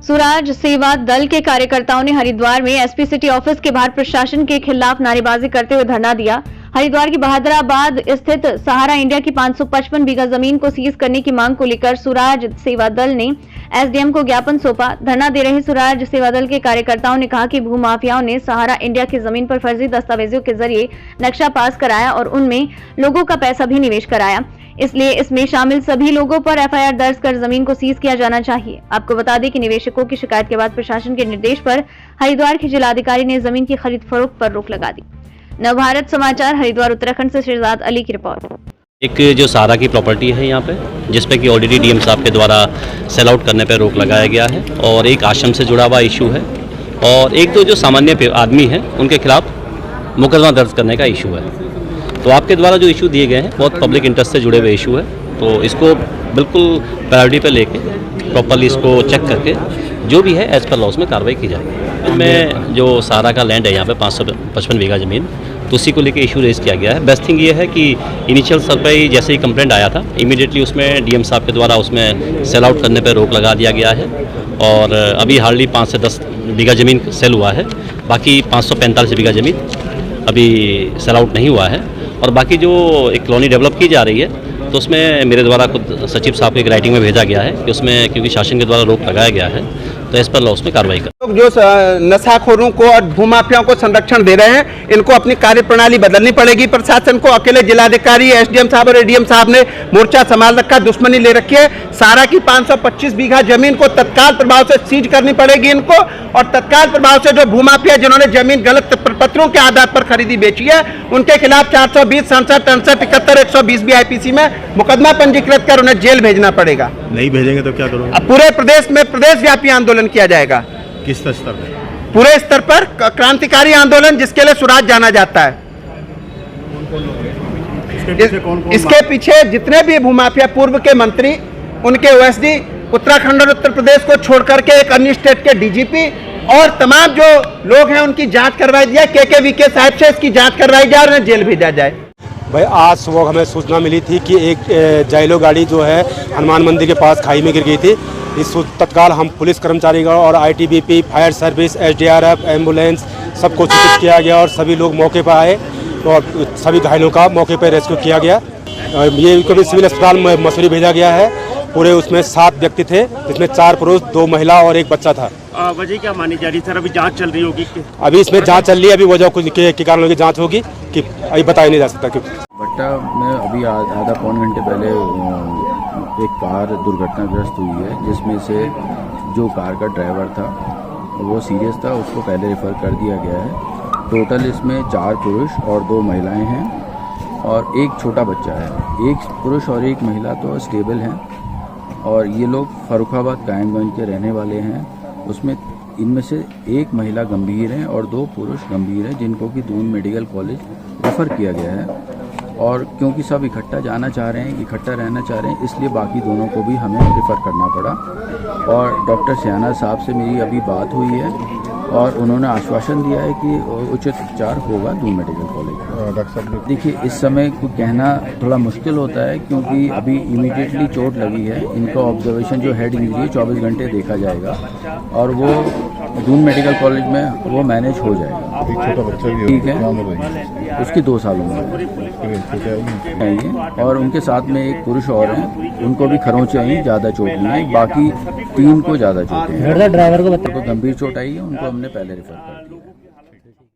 स्वराज सेवा दल के कार्यकर्ताओं ने हरिद्वार में एसपी सिटी ऑफिस के बाहर प्रशासन के खिलाफ नारेबाजी करते हुए धरना दिया। हरिद्वार की बहादुराबाद स्थित सहारा इंडिया की 555 बीघा जमीन को सीज करने की मांग को लेकर स्वराज सेवा दल ने एसडीएम को ज्ञापन सौंपा। धरना दे रहे स्वराज सेवा दल के कार्यकर्ताओं ने कहा कि भूमाफियाओं ने सहारा इंडिया की जमीन पर फर्जी दस्तावेजों के जरिए नक्शा पास कराया और उनमें लोगों का पैसा भी निवेश कराया, इसलिए इसमें शामिल सभी लोगों पर एफआईआर दर्ज कर जमीन को सीज किया जाना चाहिए। आपको बता दें कि निवेशकों की शिकायत के बाद प्रशासन के निर्देश पर हरिद्वार के जिलाधिकारी ने जमीन की खरीद फरोख्त पर रोक लगा दी। नवभारत समाचार हरिद्वार उत्तराखंड से शहजाद अली की रिपोर्ट। एक जो सहारा की प्रॉपर्टी है यहाँ पे, जिसपे कि ऑलरेडी डीएम साहब के द्वारा सेल आउट करने पे रोक लगाया गया है और एक आश्रम से जुड़ा हुआ इशू है और एक दो जो सामान्य आदमी हैं उनके खिलाफ मुकदमा दर्ज करने का इशू है। तो आपके द्वारा जो इशू दिए गए हैं बहुत पब्लिक इंटरेस्ट से जुड़े हुए इशू है, तो इसको बिल्कुल प्रायोरिटी पे लेके प्रॉपरली इसको चेक करके जो भी है एज पर लॉस में कार्रवाई की जाएगी। में जो सहारा का लैंड है यहाँ पे 555 बीघा ज़मीन, तो उसी को लेके इशू रेज किया गया है। बेस्ट थिंग ये है कि इनिशियल स्तर पर ही जैसे ही कंप्लेंट आया था इमीडिएटली उसमें डीएम साहब के द्वारा उसमें सेल आउट करने पर रोक लगा दिया गया है और अभी हार्डली 5 से 10 बीघा ज़मीन सेल हुआ है, बाकी 545 बीघा ज़मीन अभी सेल आउट नहीं हुआ है और बाकी जो एक कॉलोनी डेवलप की जा रही है तो उसमें मेरे द्वारा खुद सचिव साहब को एक राइटिंग में भेजा गया है कि उसमें क्योंकि शासन के द्वारा रोक लगाया गया है तो इस पर लॉस में कार्रवाई कर जो नशाखोरों को और भूमाफियाओं को संरक्षण दे रहे हैं इनको अपनी कार्यप्रणाली बदलनी पड़ेगी। प्रशासन को अकेले जिलाधिकारी एसडीएम साहब और एडीएम साहब ने मोर्चा संभाल रखा, दुश्मनी ले रखी है। सारा की 525 बीघा जमीन को तत्काल प्रभाव से सीज करनी पड़ेगी इनको और तत्काल प्रभाव से जो भूमाफिया जिन्होंने जमीन गलत प्रपत्रों के आधार पर खरीदी बेची है उनके खिलाफ 420, 67, 63, 71, 120 बीआईपीसी में मुकदमा पंजीकृत कर उन्हें जेल भेजना पड़ेगा। नहीं भेजेंगे तो क्या करोगे? पूरे प्रदेश में प्रदेश व्यापी आंदोलन किया जाएगा। किस स्तर पर? पूरे स्तर पर क्रांतिकारी आंदोलन जिसके लिए स्वराज जाना जाता है। इसके पीछे जितने भी भूमाफिया पूर्व के मंत्री, उनके ओएसडी, उत्तराखंड और उत्तर प्रदेश को छोड़ करके एक अन्य स्टेट के डीजीपी और तमाम जो लोग हैं उनकी जांच करवाई जाए। केकेवीके साहब से इसकी जांच करवाई जाए और उन्हें जेल भेजा जाए। भाई आज सुबह हमें सूचना मिली थी कि एक जाइलो गाड़ी जो है हनुमान मंदिर के पास खाई में गिर गई थी। इस तत्काल हम पुलिस कर्मचारी और ITBP, fire service, SDRF, ambulance सबको सूचित किया गया और सभी लोग मौके पर आए और सभी घायलों का मौके पर रेस्क्यू किया गया। ये कभी सिविल अस्पताल मसूरी भेजा गया है। पूरे उसमें 7 व्यक्ति थे जिसमें 4 पुरुष, 2 महिला और 1 बच्चा था। वजह क्या मानी जा रही सर? अभी जांच चल रही होगी? अभी इसमें जांच चल रही है, अभी वजह के कारणों की जांच होगी कि अभी बताया नहीं जा सकता। क्यों भट्टा में अभी आधा पौन घंटे पहले एक कार दुर्घटनाग्रस्त हुई है जिसमें से जो कार का ड्राइवर था वो सीरियस था, उसको पहले रेफ़र कर दिया गया है। टोटल इसमें 4 पुरुष और 2 महिलाएं हैं और एक छोटा बच्चा है। एक पुरुष और एक महिला तो स्टेबल हैं और ये लोग फर्रुखाबाद कायमगंज के रहने वाले हैं। उसमें इनमें से एक महिला गंभीर है और 2 पुरुष गंभीर हैं जिनको कि दून मेडिकल कॉलेज रेफ़र किया गया है। और क्योंकि सब इकट्ठा जाना चाह रहे हैं, इकट्ठा रहना चाह रहे हैं, इसलिए बाकी दोनों को भी हमें रेफ़र करना पड़ा। और डॉक्टर सियाना साहब से मेरी अभी बात हुई है और उन्होंने आश्वासन दिया है कि उचित उपचार होगा दून मेडिकल कॉलेज। डॉक्टर साहब देखिए इस समय को कहना थोड़ा मुश्किल होता है क्योंकि अभी इमीडिएटली चोट लगी है। इनका ऑब्जर्वेशन जो हेड इंजरी है 24 घंटे देखा जाएगा और वो दून मेडिकल कॉलेज में वो मैनेज हो जाएगा। एक छोटा बच्चा भी ठीक है, उसकी 2 साल उम्र है और उनके साथ में एक पुरुष और हैं, उनको भी खरोंच आई, ज़्यादा चोट नहीं है। बाकी 3 को ज़्यादा चोट है। ड्राइवर को गंभीर चोट आई है, उनको हमने पहले रेफर कर दिया।